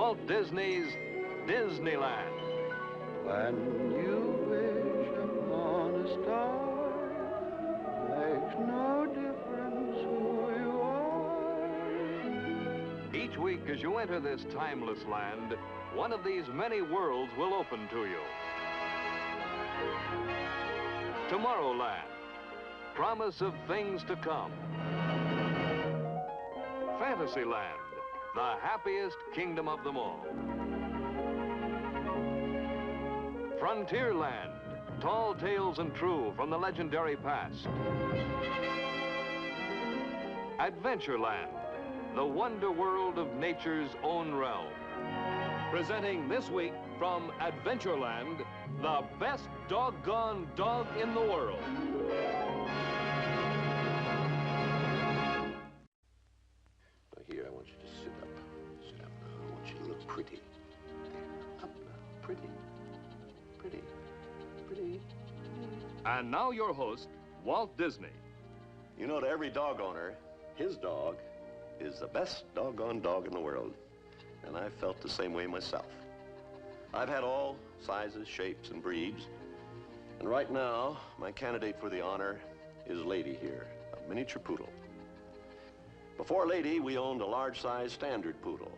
Walt Disney's Disneyland. When you wish upon a star, makes no difference who you are. Each week as you enter this timeless land, one of these many worlds will open to you. Tomorrowland, promise of things to come. Fantasyland, the happiest kingdom of them all. Frontierland, tall tales and true from the legendary past. Adventureland, the wonder world of nature's own realm. Presenting this week from Adventureland, the best doggone dog in the world. Now here, I want you to sit up. Sit up. I want you to look pretty. There, up. Pretty. Pretty. Pretty. And now your host, Walt Disney. You know, to every dog owner, his dog is the best doggone dog in the world. And I felt the same way myself. I've had all sizes, shapes, and breeds. And right now, my candidate for the honor is Lady here, a miniature poodle. Before Lady, we owned a large-sized standard poodle.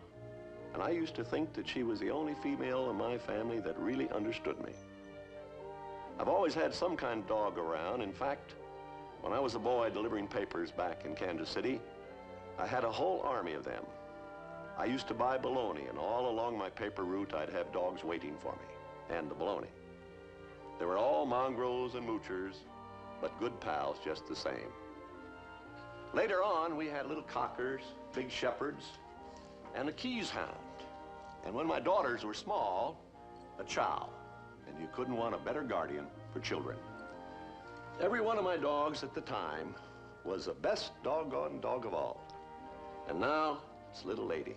And I used to think that she was the only female in my family that really understood me. I've always had some kind of dog around. In fact, when I was a boy delivering papers back in Kansas City, I had a whole army of them. I used to buy bologna, and all along my paper route, I'd have dogs waiting for me, and the bologna. They were all mongrels and moochers, but good pals just the same. Later on, we had little cockers, big shepherds, and a Keys hound. And when my daughters were small, a chow. And you couldn't want a better guardian for children. Every one of my dogs at the time was the best doggone dog of all. And now, it's little Lady.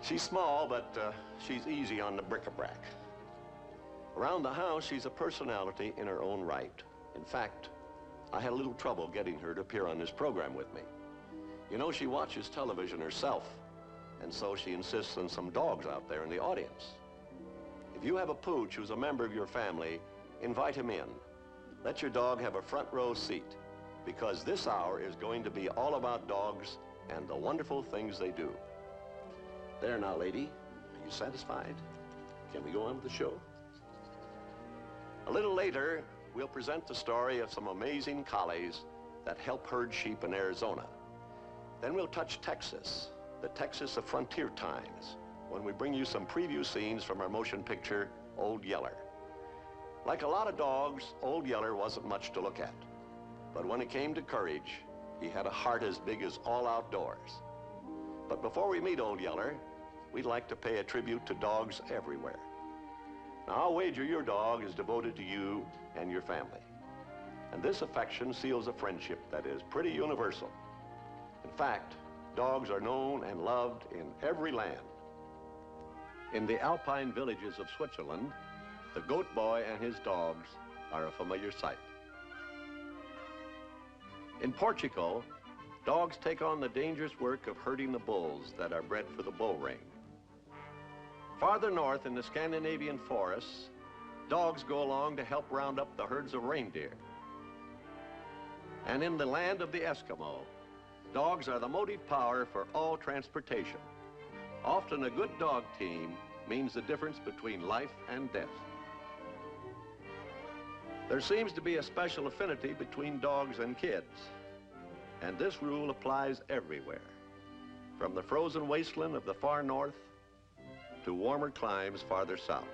She's small, but she's easy on the bric-a-brac. Around the house, she's a personality in her own right. In fact, I had a little trouble getting her to appear on this program with me. You know, she watches television herself, and so she insists on some dogs out there in the audience. If you have a pooch who's a member of your family, invite him in. Let your dog have a front row seat, because this hour is going to be all about dogs and the wonderful things they do. There now, Lady. Are you satisfied? Can we go on with the show? A little later, we'll present the story of some amazing collies that help herd sheep in Arizona. Then we'll touch Texas, the Texas of frontier times, when we bring you some preview scenes from our motion picture, Old Yeller. Like a lot of dogs, Old Yeller wasn't much to look at. But when it came to courage, he had a heart as big as all outdoors. But before we meet Old Yeller, we'd like to pay a tribute to dogs everywhere. Now, I'll wager your dog is devoted to you and your family. And this affection seals a friendship that is pretty universal. In fact, dogs are known and loved in every land. In the alpine villages of Switzerland, the goat boy and his dogs are a familiar sight. In Portugal, dogs take on the dangerous work of herding the bulls that are bred for the bull ring. Farther north in the Scandinavian forests, dogs go along to help round up the herds of reindeer. And in the land of the Eskimo, dogs are the motive power for all transportation. Often a good dog team means the difference between life and death. There seems to be a special affinity between dogs and kids, and this rule applies everywhere, from the frozen wasteland of the far north to warmer climes farther south.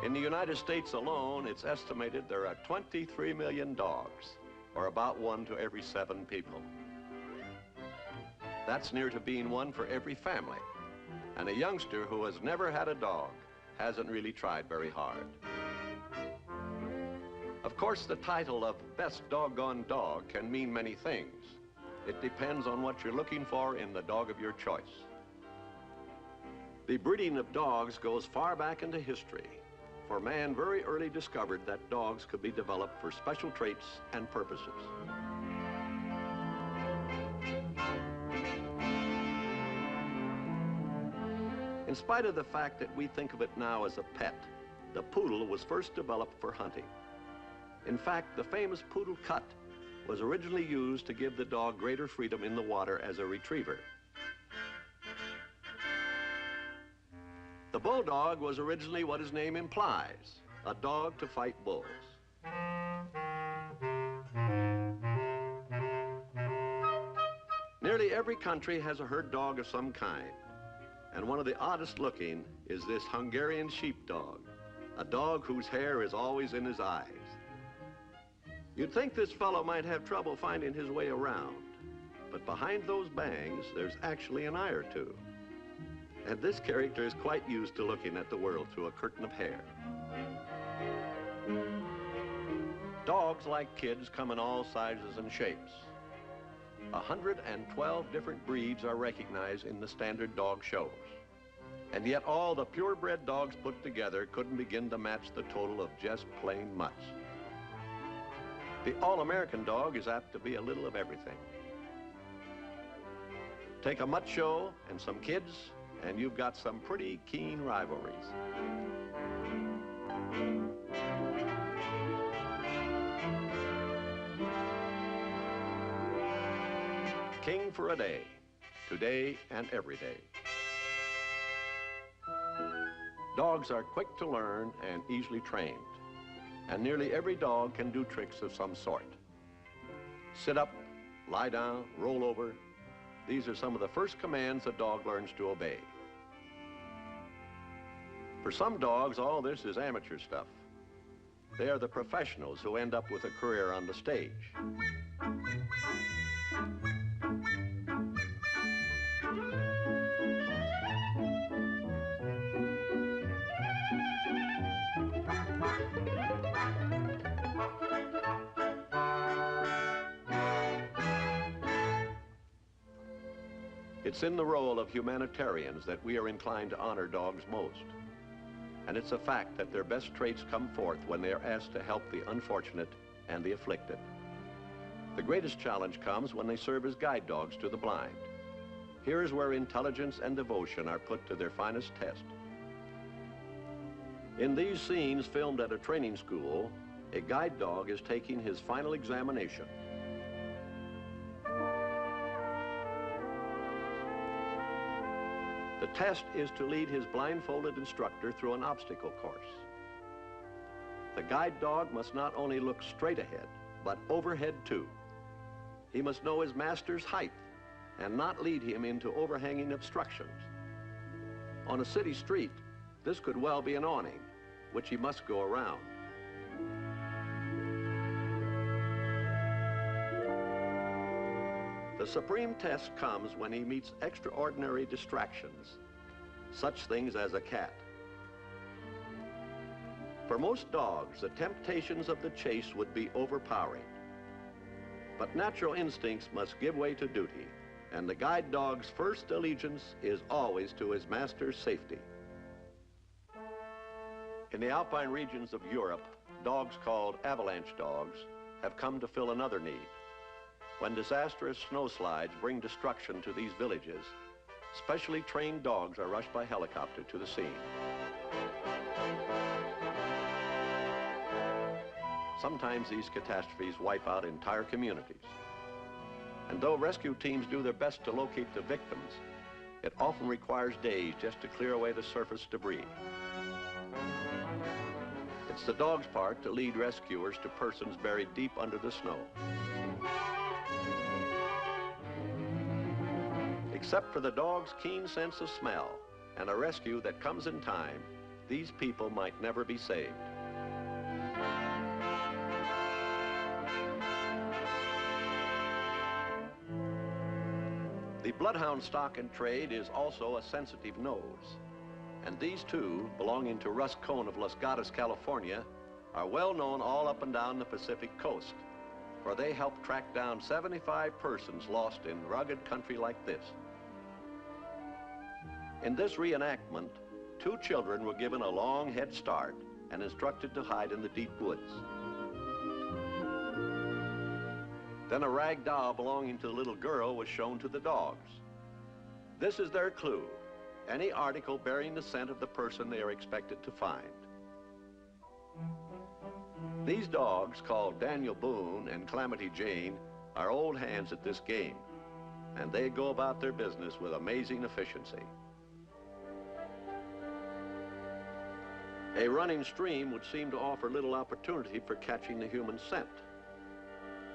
In the United States alone, it's estimated there are 23 million dogs, or about 1 to every 7 people. That's near to being 1 for every family. And a youngster who has never had a dog hasn't really tried very hard. Of course, the title of Best Doggone Dog can mean many things. It depends on what you're looking for in the dog of your choice. The breeding of dogs goes far back into history, for man very early discovered that dogs could be developed for special traits and purposes. In spite of the fact that we think of it now as a pet, the poodle was first developed for hunting. In fact, the famous poodle cut was originally used to give the dog greater freedom in the water as a retriever. The bulldog was originally what his name implies, a dog to fight bulls. Nearly every country has a herd dog of some kind, and one of the oddest looking is this Hungarian sheepdog, a dog whose hair is always in his eyes. You'd think this fellow might have trouble finding his way around, but behind those bangs, there's actually an eye or two. And this character is quite used to looking at the world through a curtain of hair. Dogs, like kids, come in all sizes and shapes. 112 different breeds are recognized in the standard dog shows. And yet all the purebred dogs put together couldn't begin to match the total of just plain mutts. The all-American dog is apt to be a little of everything. Take a mutt show and some kids, and you've got some pretty keen rivalries. King for a day, today and every day. Dogs are quick to learn and easily trained, and nearly every dog can do tricks of some sort. Sit up, lie down, roll over. These are some of the first commands a dog learns to obey. For some dogs, all this is amateur stuff. They are the professionals who end up with a career on the stage. It's in the role of humanitarians that we are inclined to honor dogs most. And it's a fact that their best traits come forth when they are asked to help the unfortunate and the afflicted. The greatest challenge comes when they serve as guide dogs to the blind. Here is where intelligence and devotion are put to their finest test. In these scenes filmed at a training school, a guide dog is taking his final examination. The test is to lead his blindfolded instructor through an obstacle course. The guide dog must not only look straight ahead, but overhead too. He must know his master's height and not lead him into overhanging obstructions. On a city street, this could well be an awning, which he must go around. The supreme test comes when he meets extraordinary distractions, such things as a cat. For most dogs, the temptations of the chase would be overpowering. But natural instincts must give way to duty, and the guide dog's first allegiance is always to his master's safety. In the alpine regions of Europe, dogs called avalanche dogs have come to fill another need. When disastrous snowslides bring destruction to these villages, specially trained dogs are rushed by helicopter to the scene. Sometimes these catastrophes wipe out entire communities. And though rescue teams do their best to locate the victims, it often requires days just to clear away the surface debris. It's the dog's part to lead rescuers to persons buried deep under the snow. Except for the dog's keen sense of smell and a rescue that comes in time, these people might never be saved. The bloodhound stock and trade is also a sensitive nose. And these two, belonging to Russ Cohn of Los Gatos, California, are well known all up and down the Pacific coast, for they helped track down 75 persons lost in rugged country like this. In this reenactment, 2 children were given a long head start and instructed to hide in the deep woods. Then a rag doll belonging to the little girl was shown to the dogs. This is their clue. any article bearing the scent of the person they are expected to find. These dogs, called Daniel Boone and Calamity Jane, are old hands at this game, and they go about their business with amazing efficiency. A running stream would seem to offer little opportunity for catching the human scent.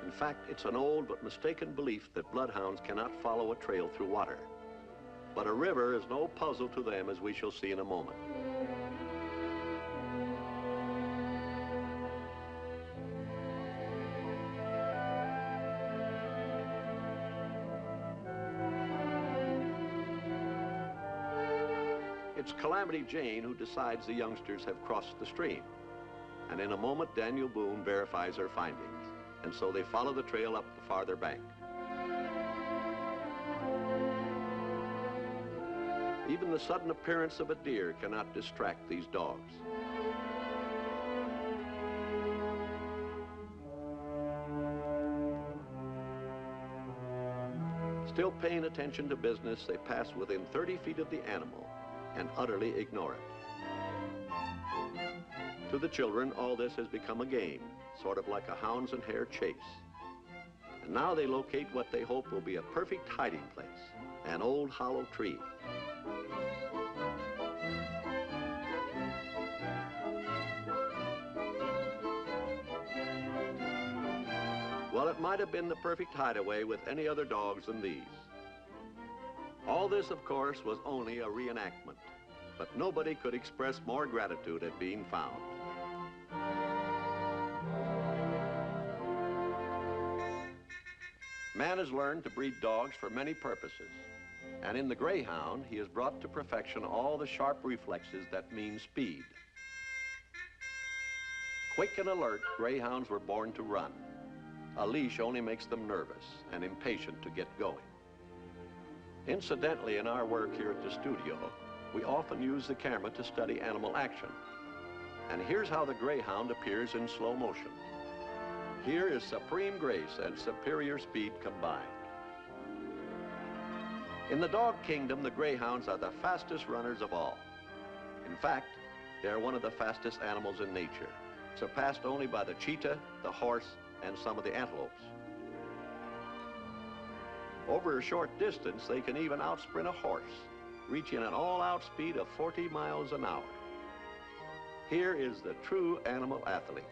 In fact, it's an old but mistaken belief that bloodhounds cannot follow a trail through water. But a river is no puzzle to them, as we shall see in a moment. It's Calamity Jane who decides the youngsters have crossed the stream. And in a moment, Daniel Boone verifies her findings. And so they follow the trail up the farther bank. Even the sudden appearance of a deer cannot distract these dogs. Still paying attention to business, they pass within 30 feet of the animal and utterly ignore it. To the children, all this has become a game, sort of like a hounds and hare chase. And now they locate what they hope will be a perfect hiding place, an old hollow tree. Well, it might have been the perfect hideaway with any other dogs than these. All this, of course, was only a reenactment, but nobody could express more gratitude at being found. Man has learned to breed dogs for many purposes, and in the greyhound, he has brought to perfection all the sharp reflexes that mean speed. Quick and alert, greyhounds were born to run. A leash only makes them nervous and impatient to get going. Incidentally, in our work here at the studio, we often use the camera to study animal action. And here's how the greyhound appears in slow motion. Here is supreme grace and superior speed combined. In the dog kingdom, the greyhounds are the fastest runners of all. In fact, they are one of the fastest animals in nature, surpassed only by the cheetah, the horse, and some of the antelopes. Over a short distance, they can even outsprint a horse, reaching an all-out speed of 40 miles an hour. Here is the true animal athlete.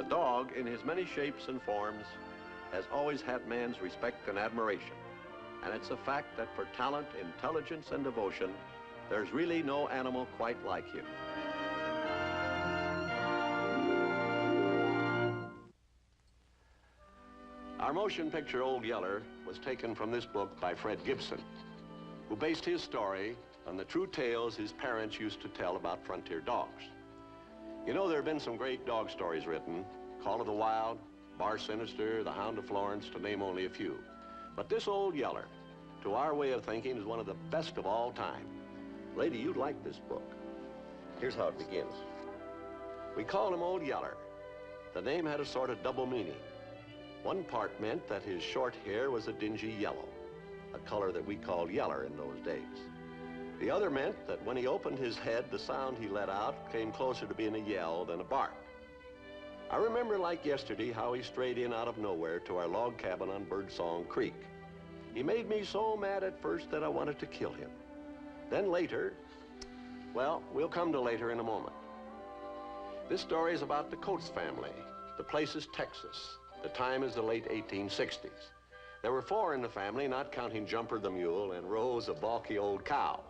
The dog, in his many shapes and forms, has always had man's respect and admiration. And it's a fact that for talent, intelligence, and devotion, there's really no animal quite like him. Our motion picture, Old Yeller, was taken from this book by Fred Gibson, who based his story on the true tales his parents used to tell about frontier dogs. You know, there have been some great dog stories written, Call of the Wild, Bar Sinister, The Hound of Florence, to name only a few. But this Old Yeller, to our way of thinking, is one of the best of all time. Lady, you'd like this book. Here's how it begins. We called him Old Yeller. The name had a sort of double meaning. One part meant that his short hair was a dingy yellow, a color that we called yeller in those days. The other meant that when he opened his head, the sound he let out came closer to being a yell than a bark. I remember like yesterday how he strayed in out of nowhere to our log cabin on Birdsong Creek. He made me so mad at first that I wanted to kill him. Then later, Well, we'll come to later in a moment. This story is about the Coates family. The place is Texas. The time is the late 1860s. There were 4 in the family, not counting Jumper the mule and Rose, a balky old cow.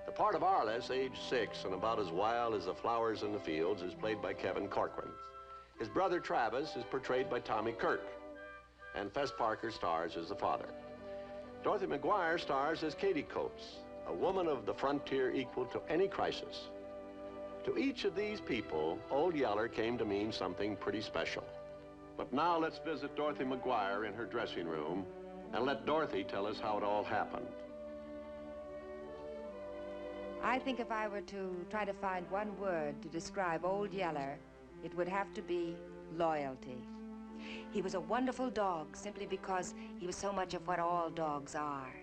The part of Arliss, age 6 and about as wild as the flowers in the fields, is played by Kevin Corcoran. His brother Travis is portrayed by Tommy Kirk, and Fess Parker stars as the father. Dorothy McGuire stars as Katie Coates, a woman of the frontier equal to any crisis. To each of these people, Old Yeller came to mean something pretty special. But now let's visit Dorothy McGuire in her dressing room and let Dorothy tell us how it all happened. I think if I were to try to find one word to describe Old Yeller, it would have to be loyalty. He was a wonderful dog simply because he was so much of what all dogs are.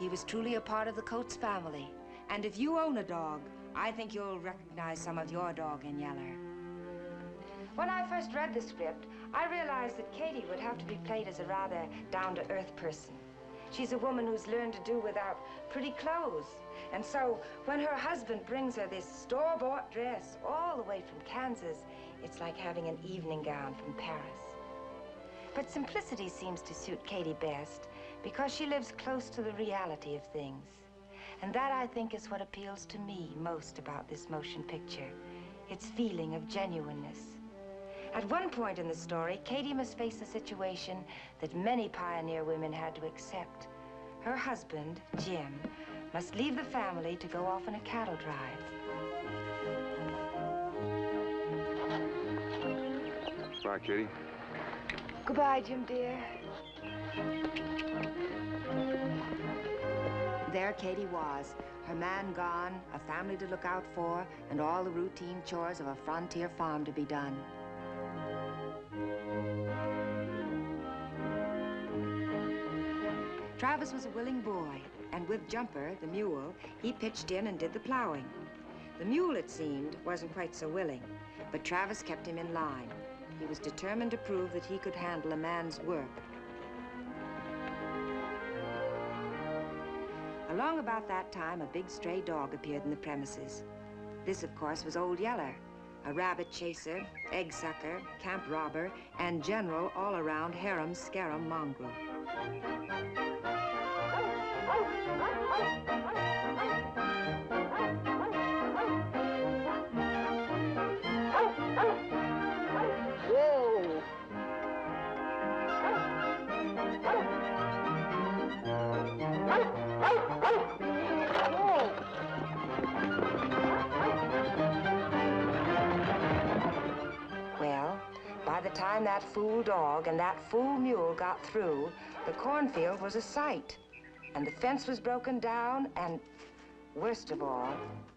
He was truly a part of the Coates family. And if you own a dog, I think you'll recognize some of your dog in Yeller. When I first read the script, I realized that Katie would have to be played as a rather down-to-earth person. She's a woman who's learned to do without pretty clothes. And so when her husband brings her this store-bought dress all the way from Kansas, it's like having an evening gown from Paris. But simplicity seems to suit Katie best because she lives close to the reality of things. And that, I think, is what appeals to me most about this motion picture, its feeling of genuineness. At one point in the story, Katie must face a situation that many pioneer women had to accept. Her husband, Jim, must leave the family to go off on a cattle drive. Bye, Katie. Goodbye, Jim, dear. There Katie was, her man gone, a family to look out for, and all the routine chores of a frontier farm to be done. Travis was a willing boy, and with Jumper, the mule, he pitched in and did the plowing. The mule, it seemed, wasn't quite so willing, but Travis kept him in line. He was determined to prove that he could handle a man's work. Along about that time, a big stray dog appeared in the premises. This, of course, was Old Yeller, a rabbit chaser, egg sucker, camp robber, and general all-around harem-scarum mongrel. Whoa! Well, by the time that fool dog and that fool mule got through, the cornfield was a sight. And the fence was broken down, and worst of all,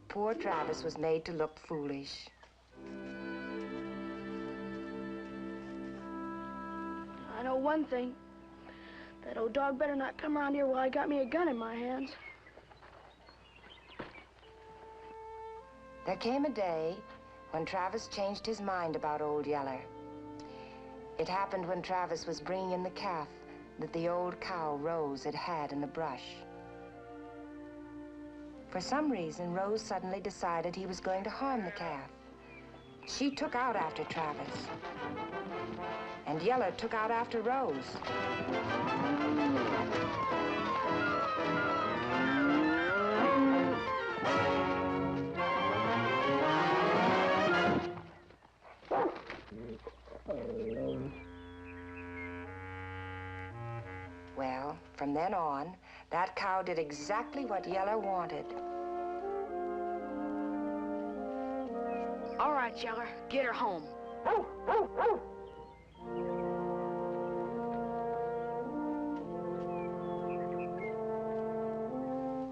poor Travis was made to look foolish. I know one thing. That old dog better not come around here while I got me a gun in my hands. There came a day when Travis changed his mind about Old Yeller. It happened when Travis was bringing in the calf that the old cow Rose had had in the brush. For some reason, Rose suddenly decided he was going to harm the calf. She took out after Travis, and Yeller took out after Rose. Well, from then on, that cow did exactly what Yeller wanted. All right, Yeller, get her home.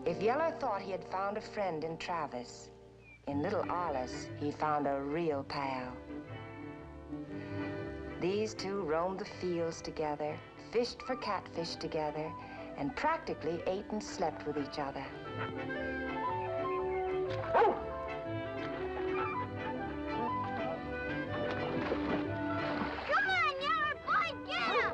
If Yeller thought he had found a friend in Travis, in little Arliss, he found a real pal. These two roamed the fields together, fished for catfish together, and practically ate and slept with each other. Come on, Yeller, boy, get him!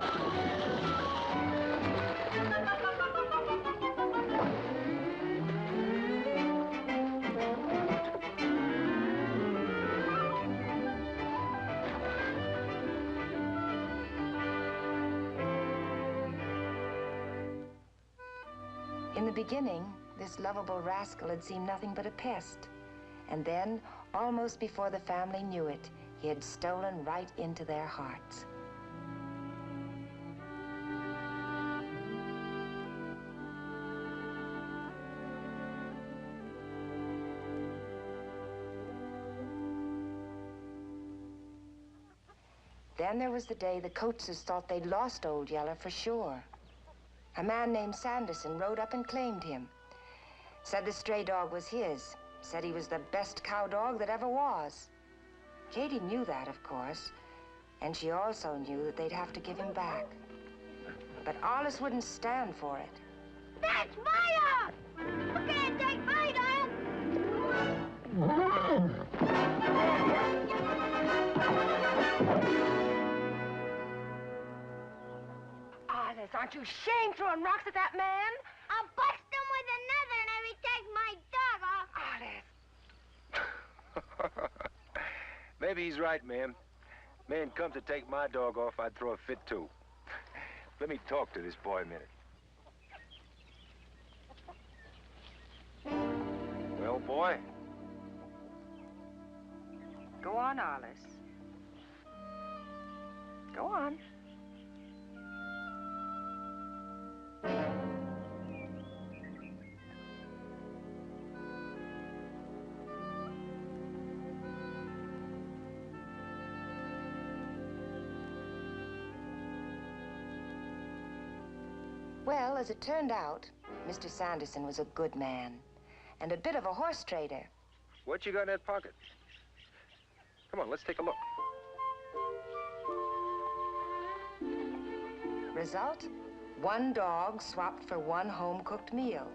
In the beginning, this lovable rascal had seemed nothing but a pest. And then, almost before the family knew it, he had stolen right into their hearts. Then there was the day the Coateses thought they'd lost Old Yeller for sure. A man named Sanderson rode up and claimed him. Said the stray dog was his. Said he was the best cow dog that ever was. Katie knew that, of course, and she also knew that they'd have to give him back. But Alice wouldn't stand for it. That's my dog! You can't take my dog! Alice, aren't you ashamed throwing rocks at that man? I'll bust him with another and if he takes my dog off. Alice. Maybe he's right, ma'am. Man comes to take my dog off, I'd throw a fit too. Let me talk to this boy a minute. Well, boy? Go on, Alice. Go on. Well, as it turned out, Mr. Sanderson was a good man and a bit of a horse trader. What you got in that pocket? Come on, let's take a look. Result? One dog swapped for one home-cooked meal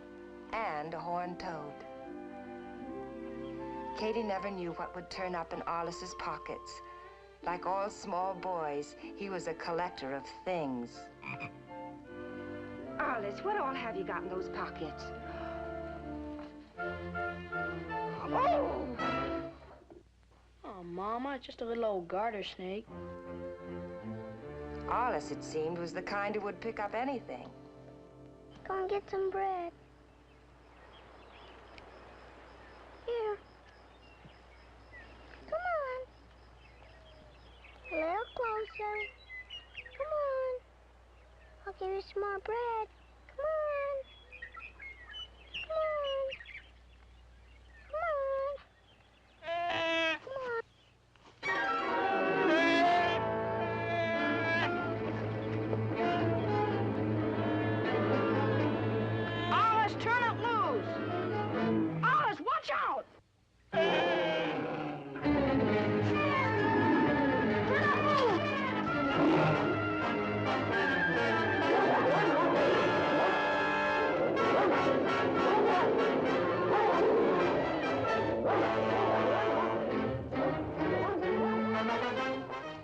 and a horned toad. Katie never knew what would turn up in Alice's pockets. Like all small boys, he was a collector of things. Alice, what all have you got in those pockets? Oh! Oh, Mama, it's just a little old garter snake. Alice, it seemed, was the kind who would pick up anything. Go and get some bread. Here. Come on. A little closer. Come on. I'll give you some more bread. Come on. Come on. Come on. Come on. Alice, turn it loose! Alice, watch out! Turn it loose!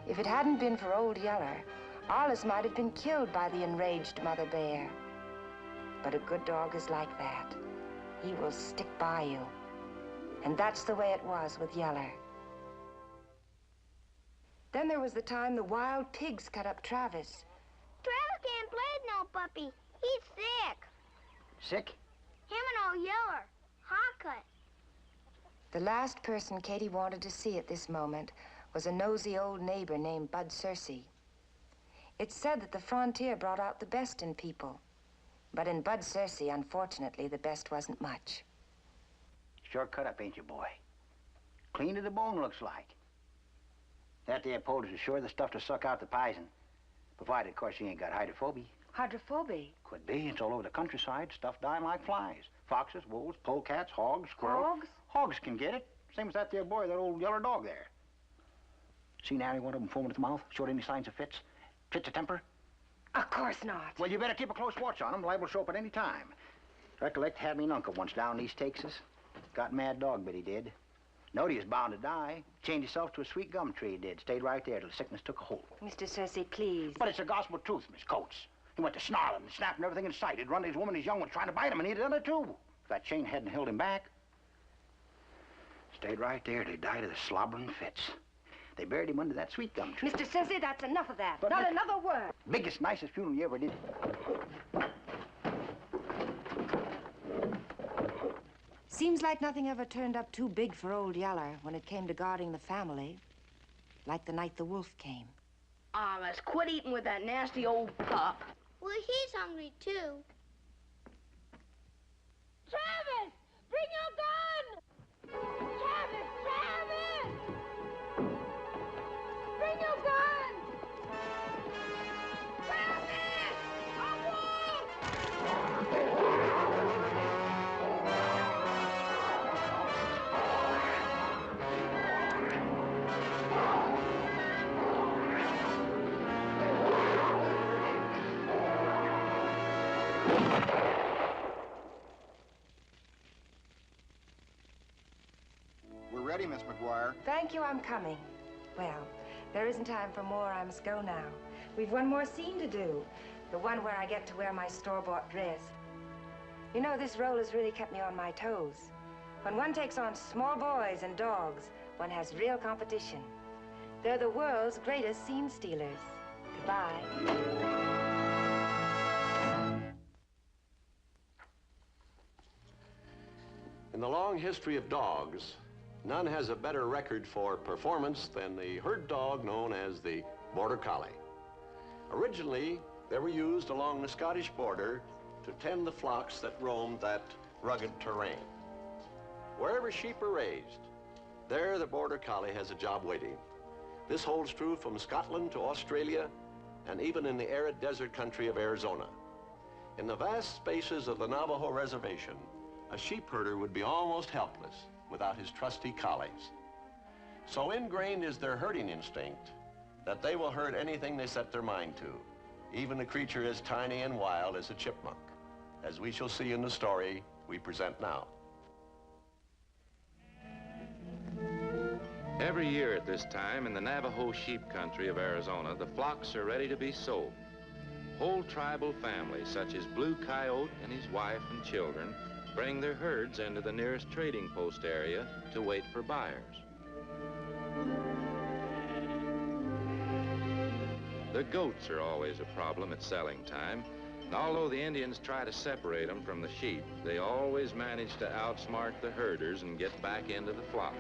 If it hadn't been for Old Yeller, Alice might have been killed by the enraged mother bear. But a good dog is like that. He will stick by you. And that's the way it was with Yeller. Then there was the time the wild pigs cut up Travis. Travis can't play with no puppy. He's sick. Sick? Him and old Yeller. Hot cut. The last person Katie wanted to see at this moment was a nosy old neighbor named Bud Searcy. It's said that the frontier brought out the best in people. But in Bud Searcy, unfortunately, the best wasn't much. Sure cut up, ain't you, boy? Clean to the bone, looks like. That there poultice is sure the stuff to suck out the poison. Provided, of course, you ain't got hydrophobia. Hydrophobia? Could be. It's all over the countryside. Stuff dying like flies. Foxes, wolves, polecats, hogs, squirrels. Hogs? Hogs can get it. Same as that there boy, that old yeller dog there. Seen Harry, one of them foaming at the mouth? Showed any signs of fits? Fits of temper? Of course not. Well, you better keep a close watch on him. Liable to show up at any time. Recollect, had me an uncle once down in East Texas. Got mad dog, but he did. Knowed he was bound to die. Changed himself to a sweet gum tree, he did. Stayed right there till sickness took a hold. Mr. Searcy, please. But it's the gospel truth, Miss Coates. He went to snarling and snapping everything in sight. He'd run his woman, his young one, trying to bite him, and he'd done it too. If that chain hadn't held him back. Stayed right there till he died of the slobbering fits. They buried him under that sweet gum tree. Mr. Searcy, that's enough of that. But Not another word. Biggest, nicest funeral you ever did. Seems like nothing ever turned up too big for old Yeller when it came to guarding the family, like the night the wolf came. Let's quit eating with that nasty old pup. Well, he's hungry, too. Travis! Bring your gun! Travis! Travis! Bring your gun! Travis! A wolf! We're ready, Miss McGuire. Thank you, I'm coming. Well, there isn't time for more. I must go now. We've one more scene to do. The one where I get to wear my store-bought dress. You know, this role has really kept me on my toes. When one takes on small boys and dogs, one has real competition. They're the world's greatest scene stealers. Goodbye. In the long history of dogs, none has a better record for performance than the herd dog known as the Border Collie. Originally, they were used along the Scottish border to tend the flocks that roamed that rugged terrain. Wherever sheep are raised, there the Border Collie has a job waiting. This holds true from Scotland to Australia and even in the arid desert country of Arizona. In the vast spaces of the Navajo Reservation, a sheep herder would be almost helpless without his trusty collies. So ingrained is their herding instinct that they will herd anything they set their mind to, even a creature as tiny and wild as a chipmunk, as we shall see in the story we present now. Every year at this time in the Navajo sheep country of Arizona, the flocks are ready to be sold. Whole tribal families, such as Blue Coyote and his wife and children, bring their herds into the nearest trading post area to wait for buyers. The goats are always a problem at selling time, and although the Indians try to separate them from the sheep, they always manage to outsmart the herders and get back into the flocks.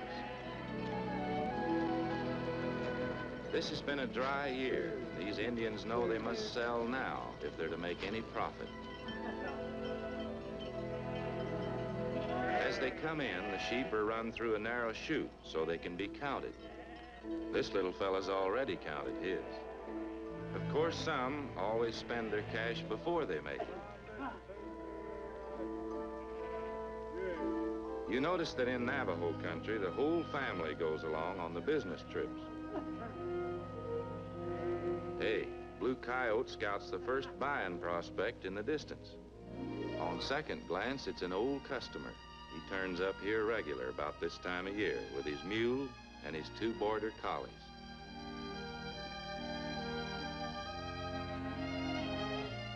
This has been a dry year. These Indians know they must sell now if they're to make any profit. As they come in, the sheep are run through a narrow chute so they can be counted. This little fella's already counted his. Of course, some always spend their cash before they make it. You notice that in Navajo country, the whole family goes along on the business trips. Hey, Blue Coyote scouts the first buying prospect in the distance. On second glance, it's an old customer. He turns up here regular about this time of year with his mule and his 2 border collies.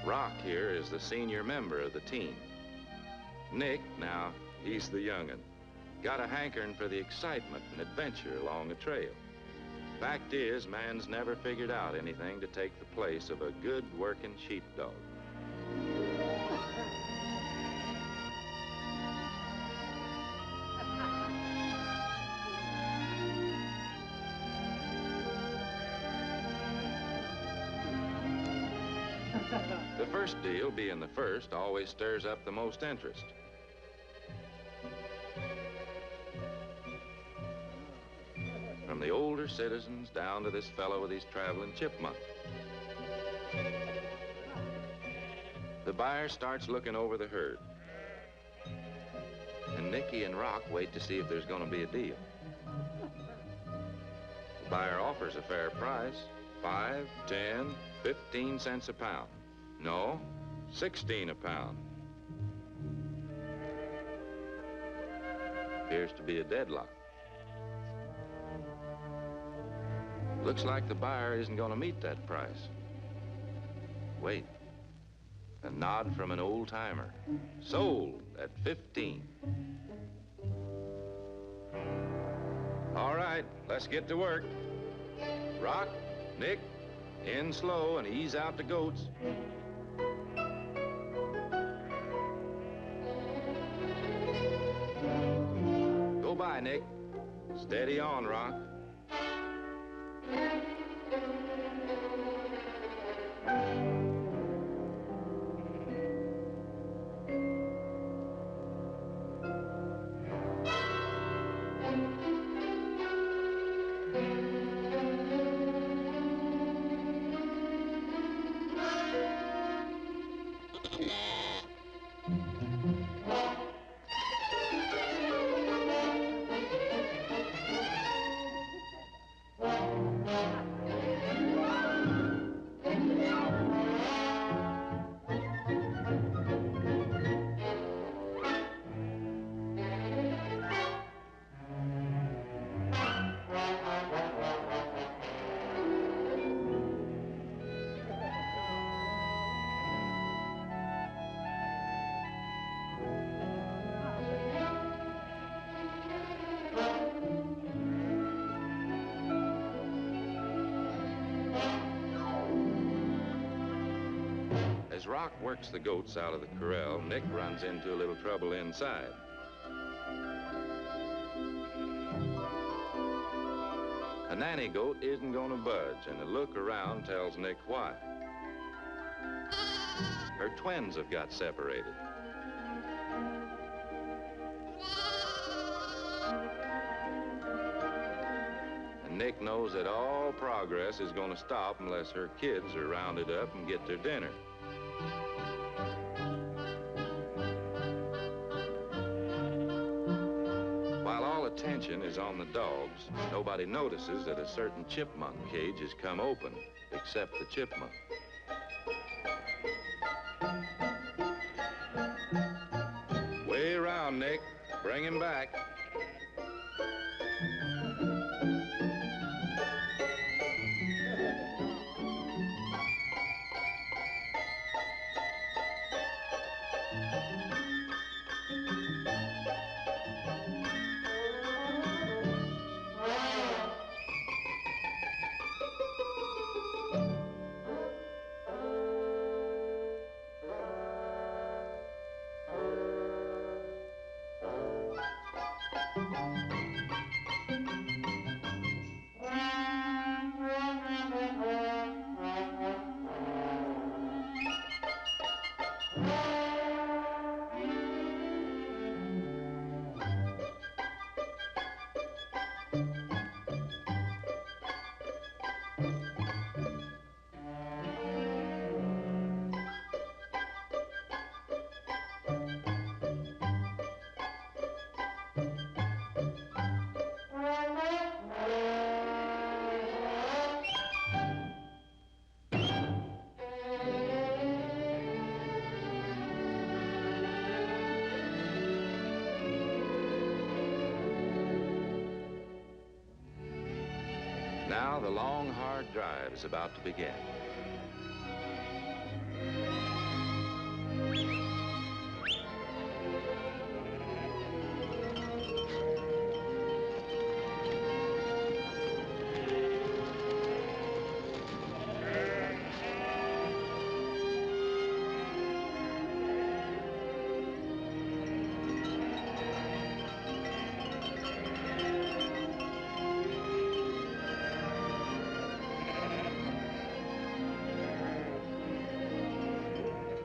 Rock here is the senior member of the team. Nick, now, he's the young'un. Got a hankering for the excitement and adventure along the trail. Fact is, man's never figured out anything to take the place of a good working sheepdog. The first deal, being the first, always stirs up the most interest. From the older citizens down to this fellow with his traveling chipmunk. The buyer starts looking over the herd. And Nicky and Rock wait to see if there's going to be a deal. The buyer offers a fair price, 5, 10, 15 cents a pound. No, 16 a pound. Appears to be a deadlock. Looks like the buyer isn't going to meet that price. Wait. A nod from an old-timer. Sold at 15. All right, let's get to work. Rock, Nick, in slow and ease out the goats. Aye, Nick. Steady on, Rock. As Rock works the goats out of the corral, Nick runs into a little trouble inside. A nanny goat isn't going to budge, and a look around tells Nick why. Her twins have got separated. And Nick knows that all progress is going to stop unless her kids are rounded up and get their dinner. While all attention is on the dogs, nobody notices that a certain chipmunk cage has come open, except the chipmunk. Way around, Nick. Bring him back. Now the long, hard drive is about to begin.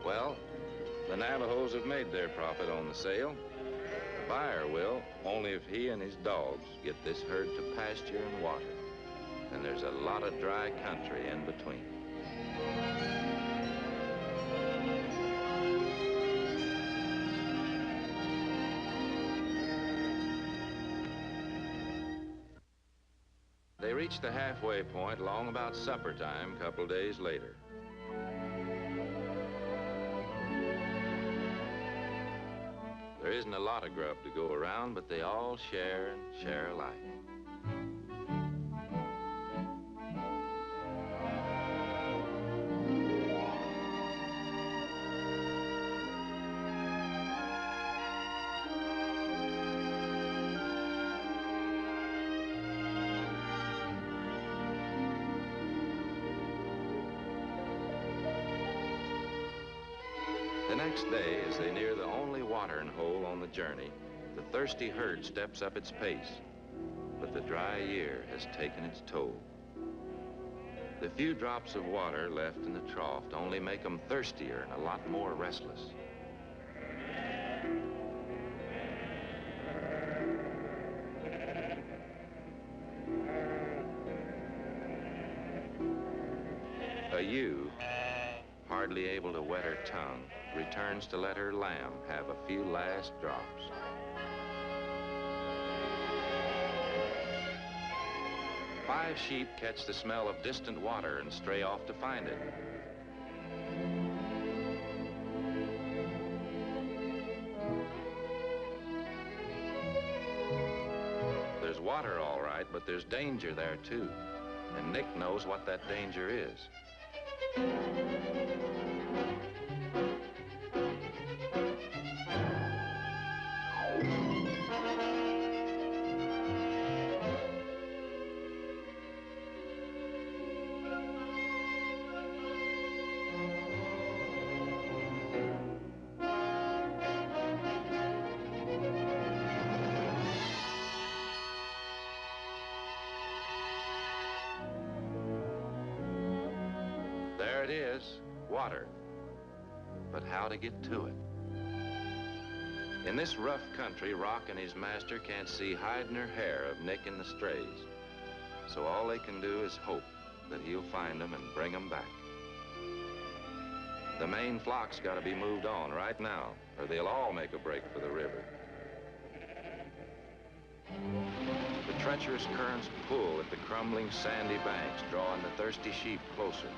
Well, the Navajos have made their profit on the sale. The buyer will, only if he and his dogs get this herd to pasture and water. And there's a lot of dry country in between. They reached the halfway point long about supper time a couple days later. There isn't a lot of grub to go around, but they all share and share alike. The next day, as they near the only watering hole on the journey, the thirsty herd steps up its pace, but the dry year has taken its toll. The few drops of water left in the trough only make them thirstier and a lot more restless. A ewe, hardly able to wet her tongue, returns to let her lamb have a few last drops. Five sheep catch the smell of distant water and stray off to find it. There's water, all right, but there's danger there, too. And Nick knows what that danger is. There it is, water. But how to get to it? In this rough country, Rock and his master can't see hide nor hair of Nick and the strays. So all they can do is hope that he'll find them and bring them back. The main flock's got to be moved on right now, or they'll all make a break for the river. The treacherous currents pull at the crumbling sandy banks, drawing the thirsty sheep closer.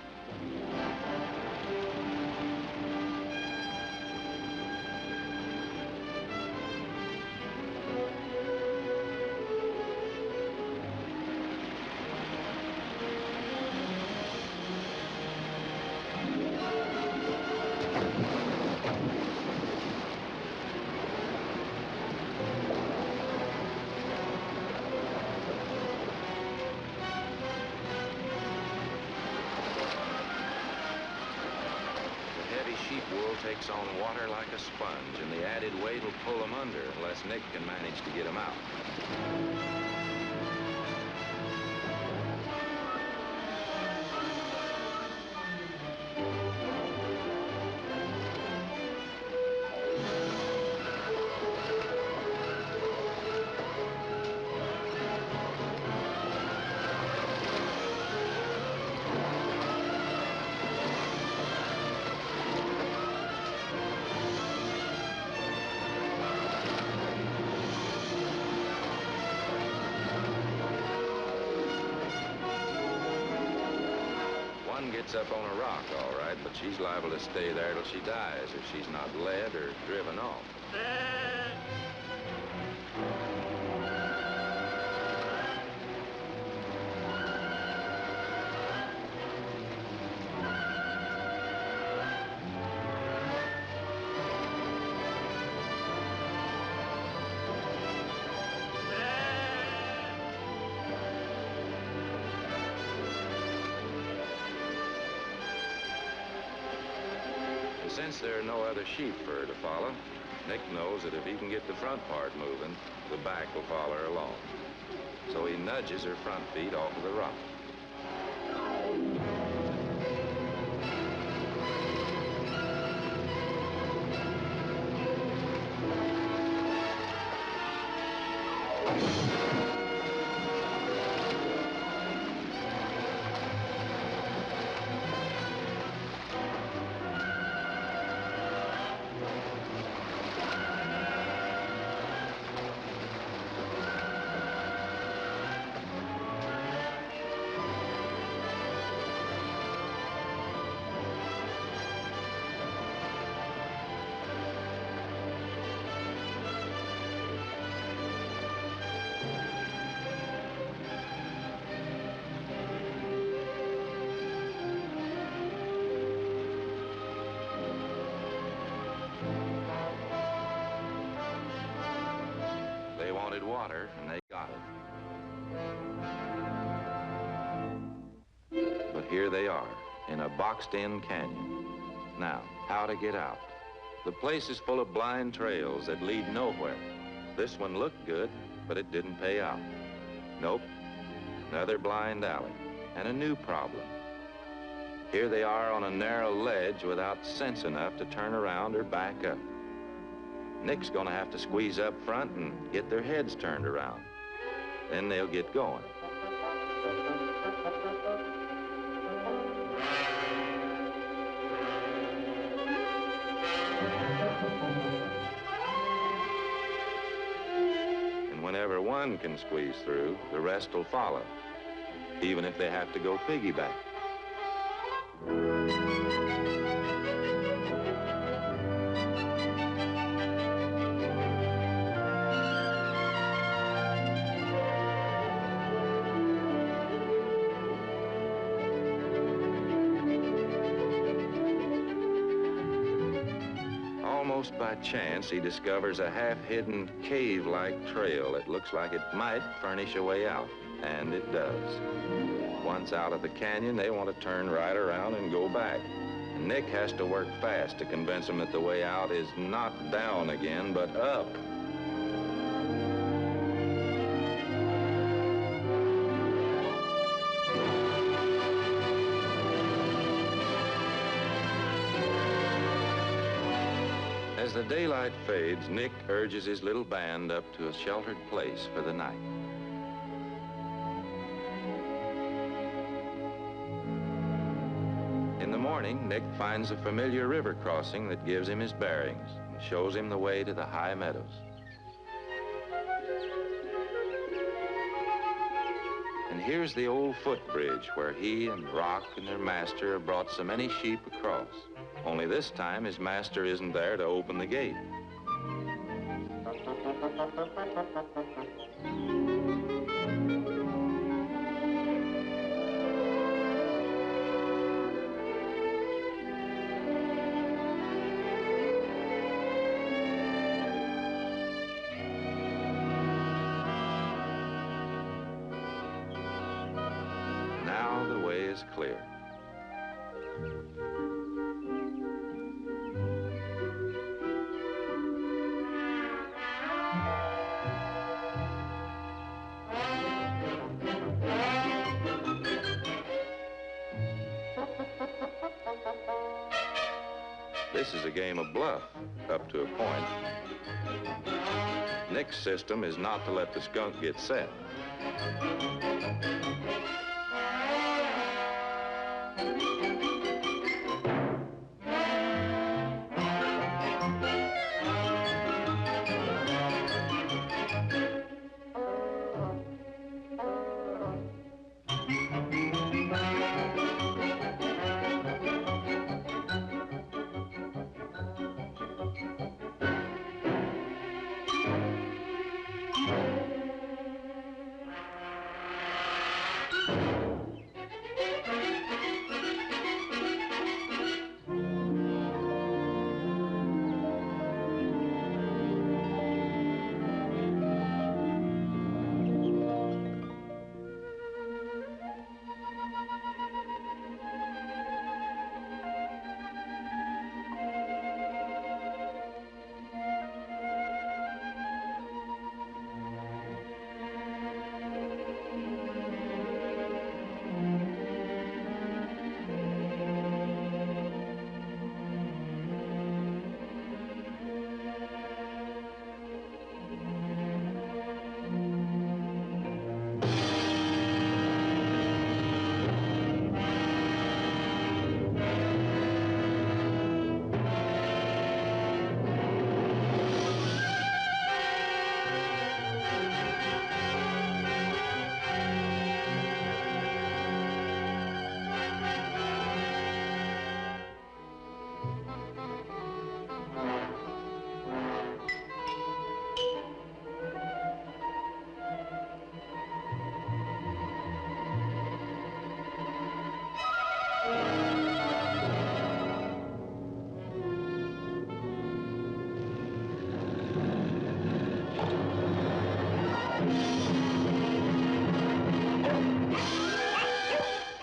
Sheep wool takes on water like a sponge, and the added weight will pull them under unless Nick can manage to get them out. One gets up on a rock, all right, but she's liable to stay there till she dies if she's not led or driven off. Since there are no other sheep for her to follow, Nick knows that if he can get the front part moving, the back will follow her along. So he nudges her front feet off of the rock. They wanted water, and they got it. But here they are, in a boxed-in canyon. Now, how to get out? The place is full of blind trails that lead nowhere. This one looked good, but it didn't pay out. Nope, another blind alley, and a new problem. Here they are on a narrow ledge without sense enough to turn around or back up. Nick's gonna have to squeeze up front and get their heads turned around. Then they'll get going. And whenever one can squeeze through, the rest will follow, even if they have to go piggyback. Almost by chance, he discovers a half-hidden cave-like trail that looks like it might furnish a way out, and it does. Once out of the canyon, they want to turn right around and go back. And Nick has to work fast to convince them that the way out is not down again, but up. As the daylight fades, Nick urges his little band up to a sheltered place for the night. In the morning, Nick finds a familiar river crossing that gives him his bearings and shows him the way to the high meadows. And here's the old footbridge where he and Rock and their master have brought so many sheep across. Only this time, his master isn't there to open the gate. Now the way is clear. This is a game of bluff, up to a point. Nick's system is not to let the skunk get set.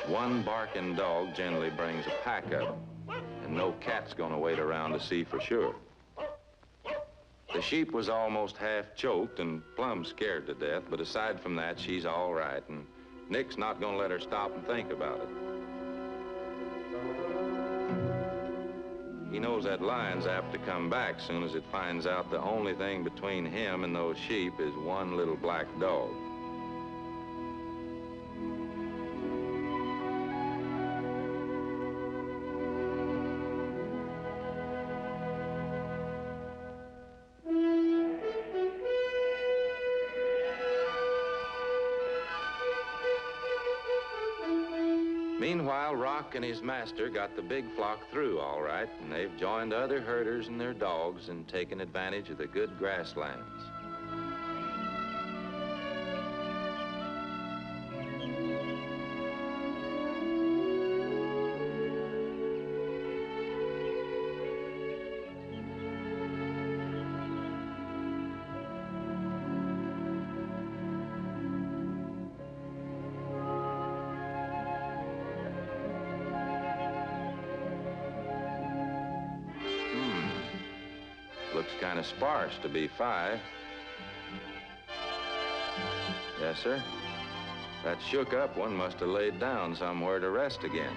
One barking dog generally brings a pack up, and no cat's gonna wait around to see for sure. The sheep was almost half choked and plumb scared to death, but aside from that, she's all right, and Nick's not gonna let her stop and think about it. He knows that lion's apt to come back soon as it finds out the only thing between him and those sheep is one little black dog. Meanwhile, Rock and his master got the big flock through all right, and they've joined other herders and their dogs and taken advantage of the good grasslands. Looks kind of sparse to be 5. Yes, sir. That shook up one must have laid down somewhere to rest again.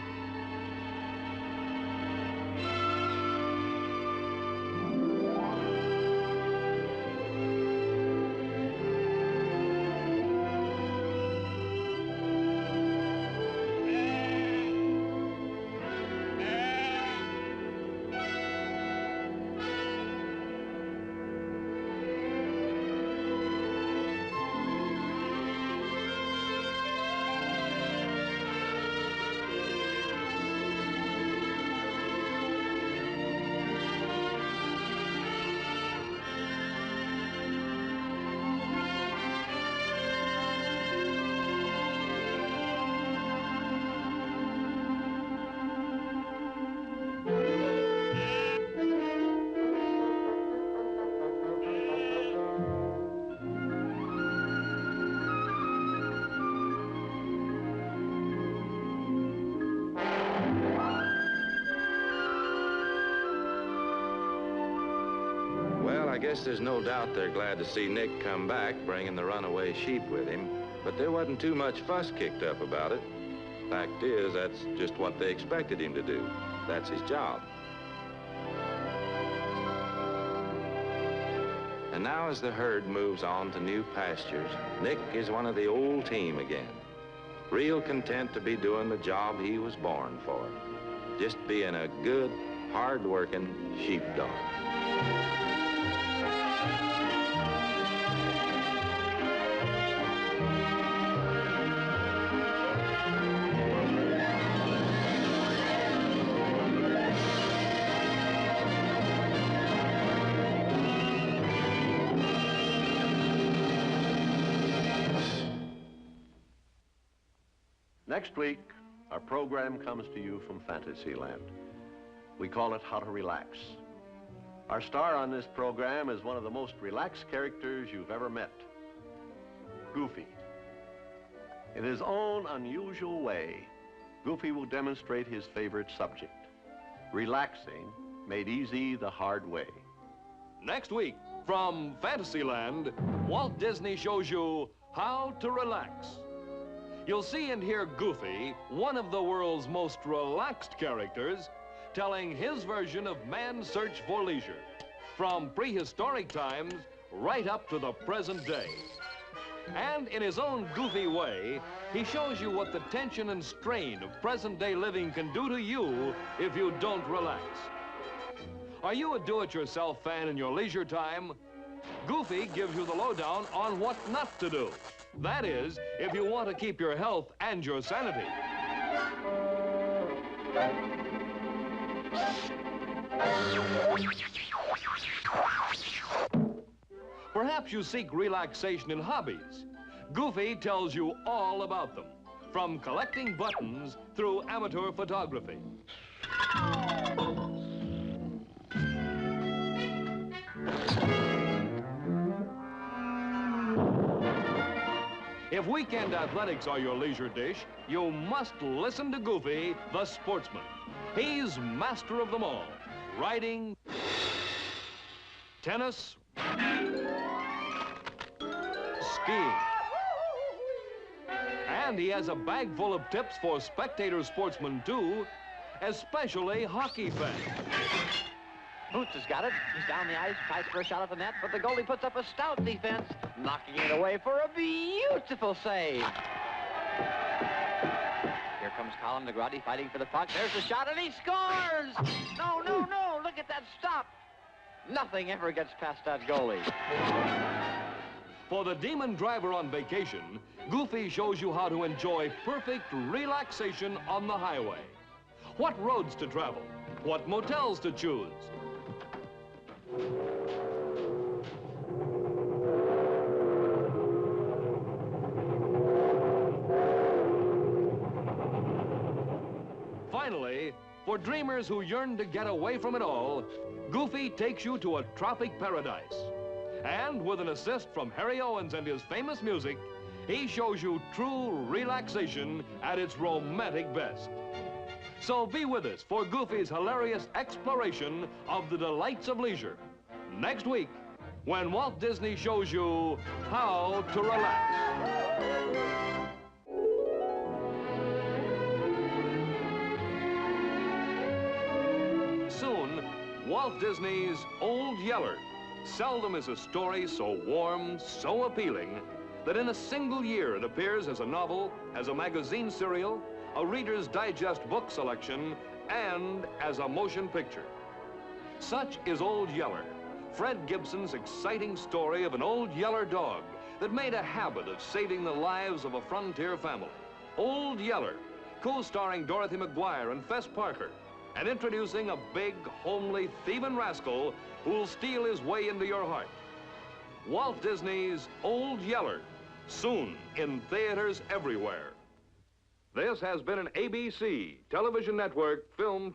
I guess there's no doubt they're glad to see Nick come back, bringing the runaway sheep with him. But there wasn't too much fuss kicked up about it. Fact is, that's just what they expected him to do. That's his job. And now as the herd moves on to new pastures, Nick is one of the old team again. Real content to be doing the job he was born for. Just being a good, hard-working sheepdog. Next week, our program comes to you from Fantasyland. We call it How to Relax. Our star on this program is one of the most relaxed characters you've ever met, Goofy. In his own unusual way, Goofy will demonstrate his favorite subject, relaxing made easy the hard way. Next week, from Fantasyland, Walt Disney shows you How to Relax. You'll see and hear Goofy, one of the world's most relaxed characters, telling his version of man's search for leisure, from prehistoric times right up to the present day. And in his own goofy way, he shows you what the tension and strain of present-day living can do to you if you don't relax. Are you a do-it-yourself fan in your leisure time? Goofy gives you the lowdown on what not to do. That is, if you want to keep your health and your sanity. Perhaps you seek relaxation in hobbies. Goofy tells you all about them, from collecting buttons through amateur photography. If weekend athletics are your leisure dish, you must listen to Goofy, the sportsman. He's master of them all. Riding, tennis, skiing. And he has a bag full of tips for spectator sportsmen, too, especially hockey fans. Boots has got it. He's down the ice, tries for a shot at the net, but the goalie puts up a stout defense, knocking it away for a beautiful save. Here comes Colin Negrotti fighting for the puck. There's the shot, and he scores! No, no, no, look at that stop. Nothing ever gets past that goalie. For the demon driver on vacation, Goofy shows you how to enjoy perfect relaxation on the highway. What roads to travel, what motels to choose. Finally, for dreamers who yearn to get away from it all, Goofy takes you to a tropic paradise. And with an assist from Harry Owens and his famous music, he shows you true relaxation at its romantic best. So be with us for Goofy's hilarious exploration of the delights of leisure next week, when Walt Disney shows you how to relax. Soon, Walt Disney's Old Yeller. Seldom is a story so warm, so appealing, that in a single year it appears as a novel, as a magazine serial, a Reader's Digest book selection, and as a motion picture. Such is Old Yeller, Fred Gibson's exciting story of an old Yeller dog that made a habit of saving the lives of a frontier family. Old Yeller, co-starring Dorothy McGuire and Fess Parker, and introducing a big, homely, thieving rascal who'll steal his way into your heart. Walt Disney's Old Yeller, soon in theaters everywhere. This has been an ABC Television Network film